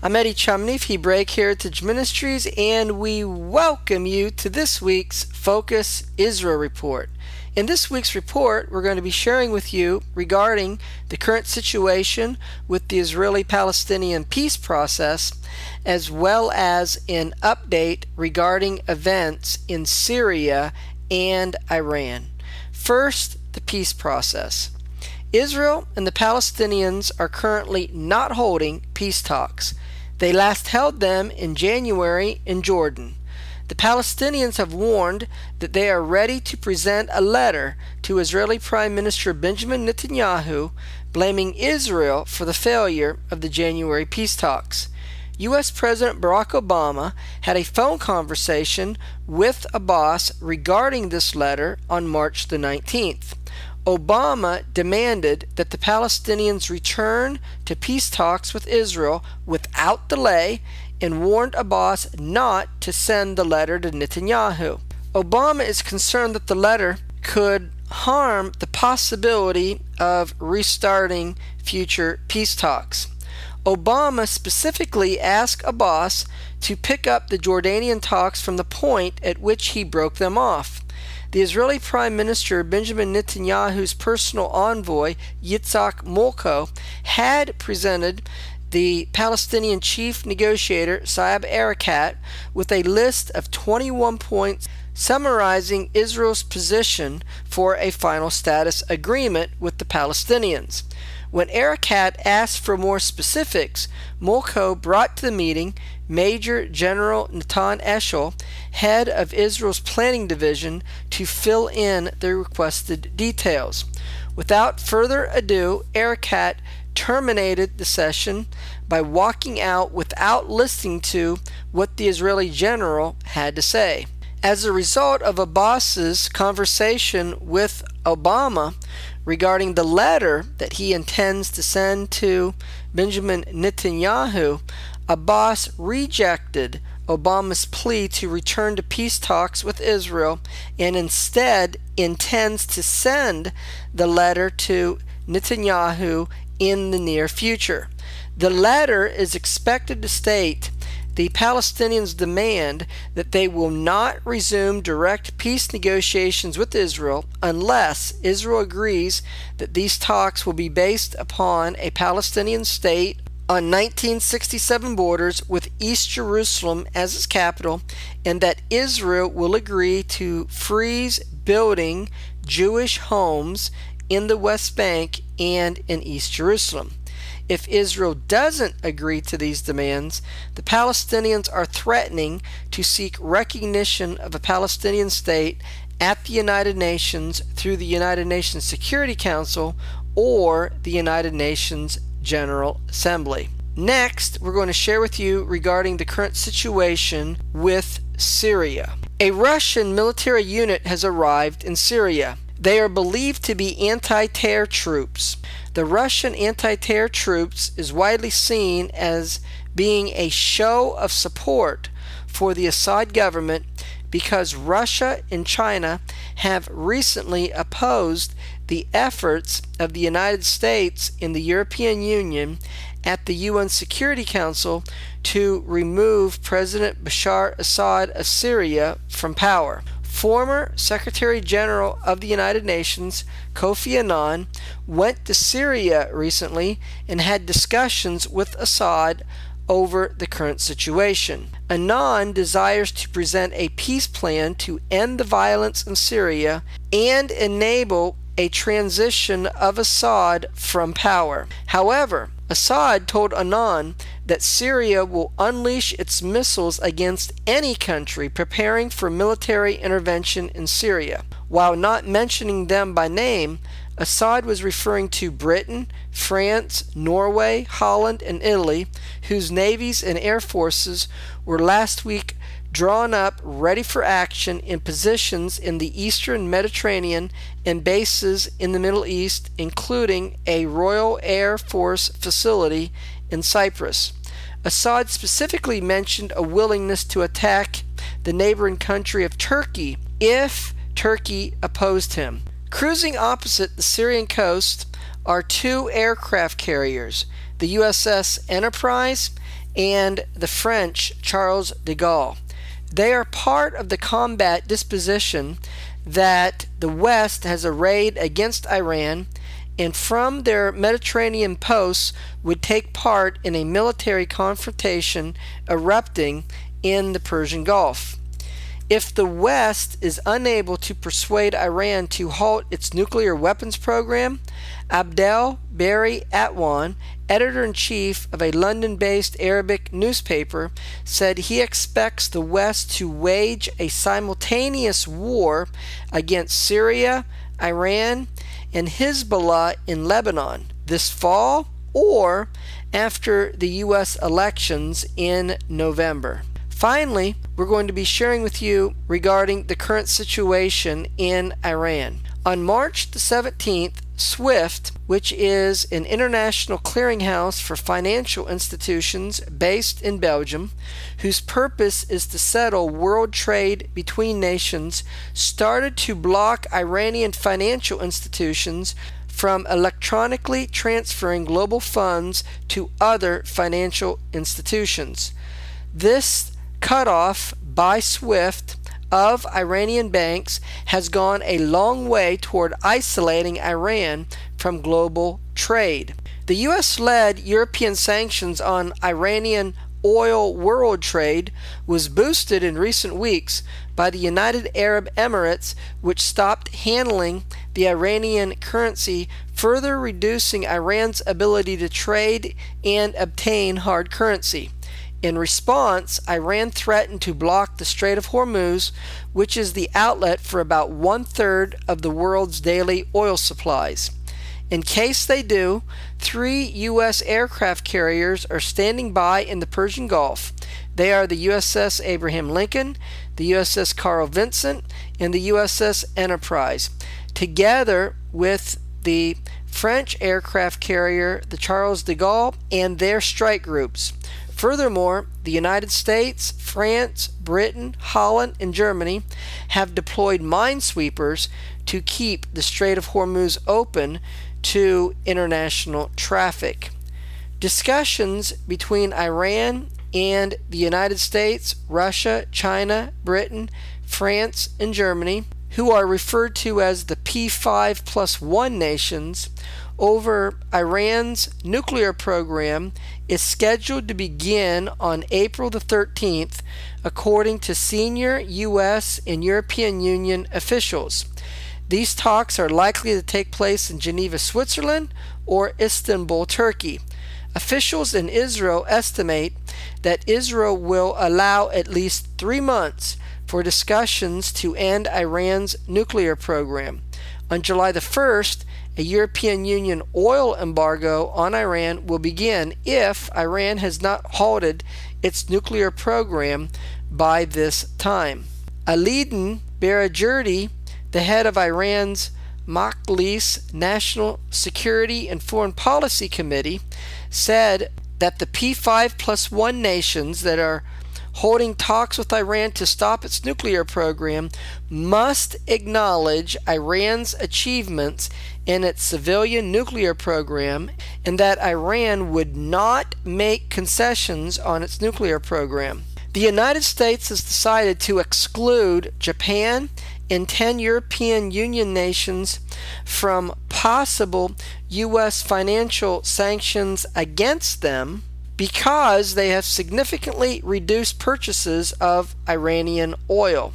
I'm Eddie Chumney of Hebraic Heritage Ministries, and we welcome you to this week's Focus Israel Report. In this week's report, we're going to be sharing with you regarding the current situation with the Israeli-Palestinian peace process, as well as an update regarding events in Syria and Iran. First, the peace process. Israel and the Palestinians are currently not holding peace talks. They last held them in January in Jordan. The Palestinians have warned that they are ready to present a letter to Israeli Prime Minister Benjamin Netanyahu blaming Israel for the failure of the January peace talks. U.S. President Barack Obama had a phone conversation with Abbas regarding this letter on March the 19th. Obama demanded that the Palestinians return to peace talks with Israel without delay and warned Abbas not to send the letter to Netanyahu. Obama is concerned that the letter could harm the possibility of restarting future peace talks. Obama specifically asked Abbas to pick up the Jordanian talks from the point at which he broke them off. The Israeli Prime Minister Benjamin Netanyahu's personal envoy, Yitzhak Molko, had presented the Palestinian chief negotiator, Saeb Erekat, with a list of 21 points summarizing Israel's position for a final status agreement with the Palestinians. When Erekat asked for more specifics, Molko brought to the meeting Major General Natan Eshel, head of Israel's planning division, to fill in the requested details. Without further ado, Erekat terminated the session by walking out without listening to what the Israeli general had to say. As a result of Abbas's conversation with Obama regarding the letter that he intends to send to Benjamin Netanyahu, Abbas rejected Obama's plea to return to peace talks with Israel and instead intends to send the letter to Netanyahu in the near future. The letter is expected to state the Palestinians demand that they will not resume direct peace negotiations with Israel unless Israel agrees that these talks will be based upon a Palestinian state on 1967 borders with East Jerusalem as its capital, and that Israel will agree to freeze building Jewish homes in the West Bank and in East Jerusalem. If Israel doesn't agree to these demands, the Palestinians are threatening to seek recognition of a Palestinian state at the United Nations through the United Nations Security Council or the United Nations General Assembly. Next, we're going to share with you regarding the current situation with Syria. A Russian military unit has arrived in Syria. They are believed to be anti-terror troops. The Russian anti-terror troops is widely seen as being a show of support for the Assad government because Russia and China have recently opposed the efforts of the United States and the European Union at the UN Security Council to remove President Bashar Assad of Syria from power. Former Secretary General of the United Nations, Kofi Annan, went to Syria recently and had discussions with Assad over the current situation. Annan desires to present a peace plan to end the violence in Syria and enable a transition of Assad from power. However, Assad told Annan that Syria will unleash its missiles against any country preparing for military intervention in Syria. While not mentioning them by name, Assad was referring to Britain, France, Norway, Holland, and Italy, whose navies and air forces were last week drawn up ready for action in positions in the eastern Mediterranean and bases in the Middle East, including a Royal Air Force facility in Cyprus. Assad specifically mentioned a willingness to attack the neighboring country of Turkey if Turkey opposed him. Cruising opposite the Syrian coast are two aircraft carriers, the USS Enterprise and the French Charles de Gaulle. They are part of the combat disposition that the West has arrayed against Iran, and from their Mediterranean posts would take part in a military confrontation erupting in the Persian Gulf. If the West is unable to persuade Iran to halt its nuclear weapons program, Abdel Bari Atwan, editor-in-chief of a London-based Arabic newspaper, said he expects the West to wage a simultaneous war against Syria, Iran, and Hezbollah in Lebanon this fall or after the U.S. elections in November. Finally, we're going to be sharing with you regarding the current situation in Iran. On March the 17th, SWIFT, which is an international clearinghouse for financial institutions based in Belgium, whose purpose is to settle world trade between nations, started to block Iranian financial institutions from electronically transferring global funds to other financial institutions. This cutoff by SWIFT of Iranian banks has gone a long way toward isolating Iran from global trade. The U.S.-led European sanctions on Iranian oil world trade was boosted in recent weeks by the United Arab Emirates, which stopped handling the Iranian currency, further reducing Iran's ability to trade and obtain hard currency. In response, Iran threatened to block the Strait of Hormuz, which is the outlet for about 1/3 of the world's daily oil supplies. In case they do, 3 U.S. aircraft carriers are standing by in the Persian Gulf. They are the USS Abraham Lincoln, the USS Carl Vinson, and the USS Enterprise, together with the French aircraft carrier, the Charles de Gaulle, and their strike groups. Furthermore, the United States, France, Britain, Holland, and Germany have deployed minesweepers to keep the Strait of Hormuz open to international traffic. Discussions between Iran and the United States, Russia, China, Britain, France, and Germany, who are referred to as the P5+1 nations, over Iran's nuclear program is scheduled to begin on April the 13th, according to senior U.S. and European Union officials. These talks are likely to take place in Geneva, Switzerland, or Istanbul, Turkey. Officials in Israel estimate that Israel will allow at least 3 months for discussions to end Iran's nuclear program. On July the 1st, a European Union oil embargo on Iran will begin if Iran has not halted its nuclear program by this time. Alidin Barajerdi, the head of Iran's Majlis National Security and Foreign Policy Committee, said that the P5+1 nations that are holding talks with Iran to stop its nuclear program must acknowledge Iran's achievements in its civilian nuclear program, and that Iran would not make concessions on its nuclear program. The United States has decided to exclude Japan and 10 European Union nations from possible U.S. financial sanctions against them because they have significantly reduced purchases of Iranian oil.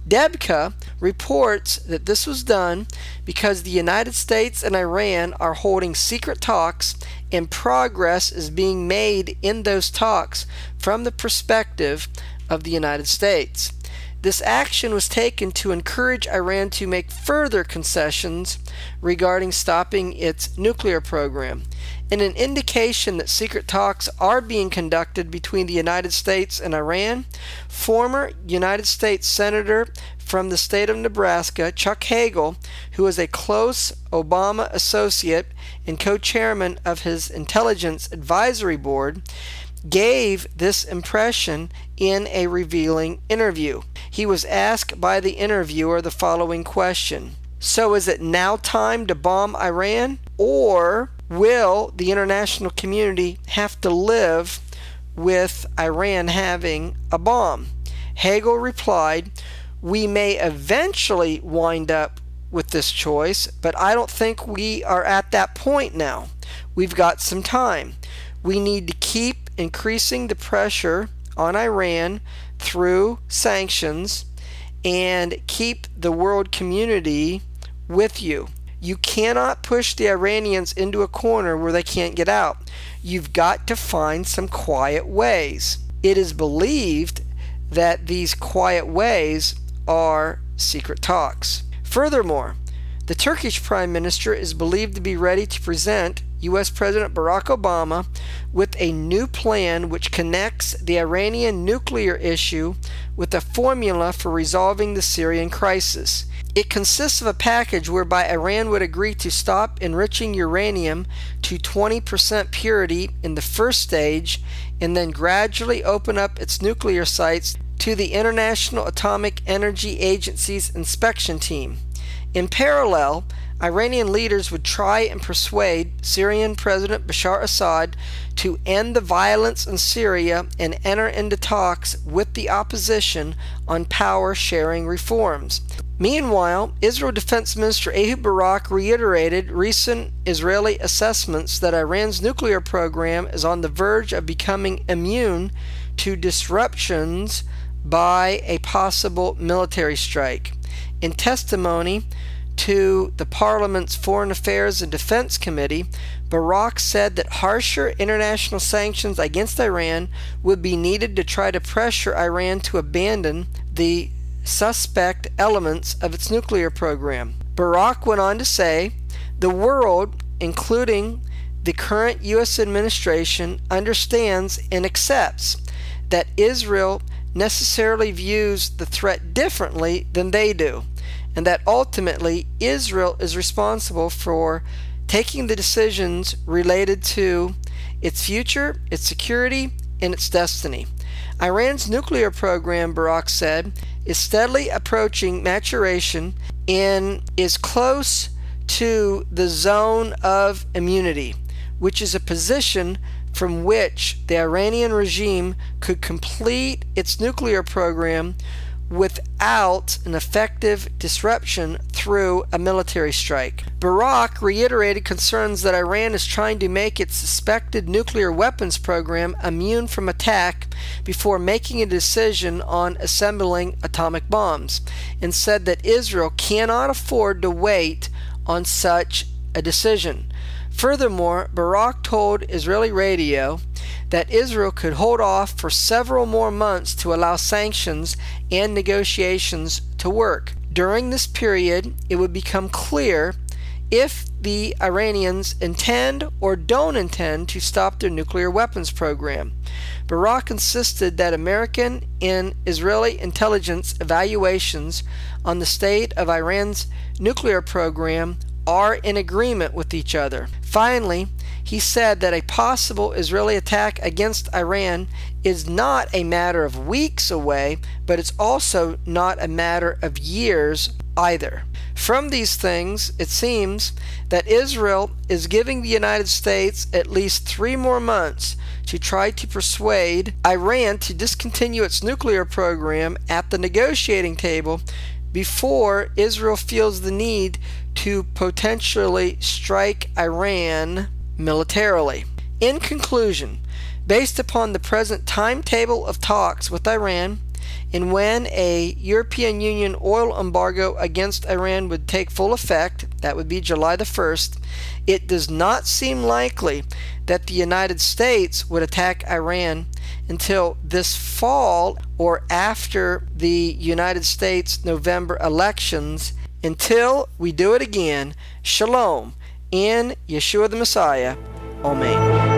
Debka reports that this was done because the United States and Iran are holding secret talks, and progress is being made in those talks from the perspective of the United States. This action was taken to encourage Iran to make further concessions regarding stopping its nuclear program. In an indication that secret talks are being conducted between the United States and Iran, former United States Senator from the state of Nebraska, Chuck Hagel, who is a close Obama associate and co-chairman of his Intelligence Advisory Board, gave this impression in a revealing interview. He was asked by the interviewer the following question: "So is it now time to bomb Iran, or will the international community have to live with Iran having a bomb. Hagel replied, "We may eventually wind up with this choice, but I don't think we are at that point now. We've got some time. We need to keep increasing the pressure on Iran through sanctions and keep the world community with you. You cannot push the Iranians into a corner where they can't get out. You've got to find some quiet ways." It is believed that these quiet ways are secret talks. Furthermore, the Turkish Prime Minister is believed to be ready to present U.S. President Barack Obama with a new plan which connects the Iranian nuclear issue with a formula for resolving the Syrian crisis. It consists of a package whereby Iran would agree to stop enriching uranium to 20% purity in the first stage and then gradually open up its nuclear sites to the International Atomic Energy Agency's inspection team. In parallel, Iranian leaders would try and persuade Syrian President Bashar Assad to end the violence in Syria and enter into talks with the opposition on power-sharing reforms. Meanwhile, Israel Defense Minister Ehud Barak reiterated recent Israeli assessments that Iran's nuclear program is on the verge of becoming immune to disruptions by a possible military strike. In testimony to the Parliament's Foreign Affairs and Defense Committee, Barak said that harsher international sanctions against Iran would be needed to try to pressure Iran to abandon the suspect elements of its nuclear program. Barak went on to say, "The world, including the current U.S. administration, understands and accepts that Israel necessarily views the threat differently than they do, and that ultimately Israel is responsible for taking the decisions related to its future, its security, and its destiny." Iran's nuclear program, Barak said, is steadily approaching maturation and is close to the zone of immunity, which is a position from which the Iranian regime could complete its nuclear program without an effective disruption through a military strike. Barak reiterated concerns that Iran is trying to make its suspected nuclear weapons program immune from attack before making a decision on assembling atomic bombs, and said that Israel cannot afford to wait on such a decision. Furthermore, Barak told Israeli radio that Israel could hold off for several more months to allow sanctions and negotiations to work. During this period, it would become clear if the Iranians intend or don't intend to stop their nuclear weapons program. Barak insisted that American and Israeli intelligence evaluations on the state of Iran's nuclear program are in agreement with each other. Finally, he said that a possible Israeli attack against Iran is not a matter of weeks away, but it's also not a matter of years either. From these things, it seems that Israel is giving the United States at least 3 more months to try to persuade Iran to discontinue its nuclear program at the negotiating table before Israel feels the need to potentially strike Iran militarily. In conclusion, based upon the present timetable of talks with Iran, and when a European Union oil embargo against Iran would take full effect, that would be July the 1st, it does not seem likely that the United States would attack Iran until this fall or after the United States November elections. Until we do it again, Shalom in Yeshua the Messiah. Amen.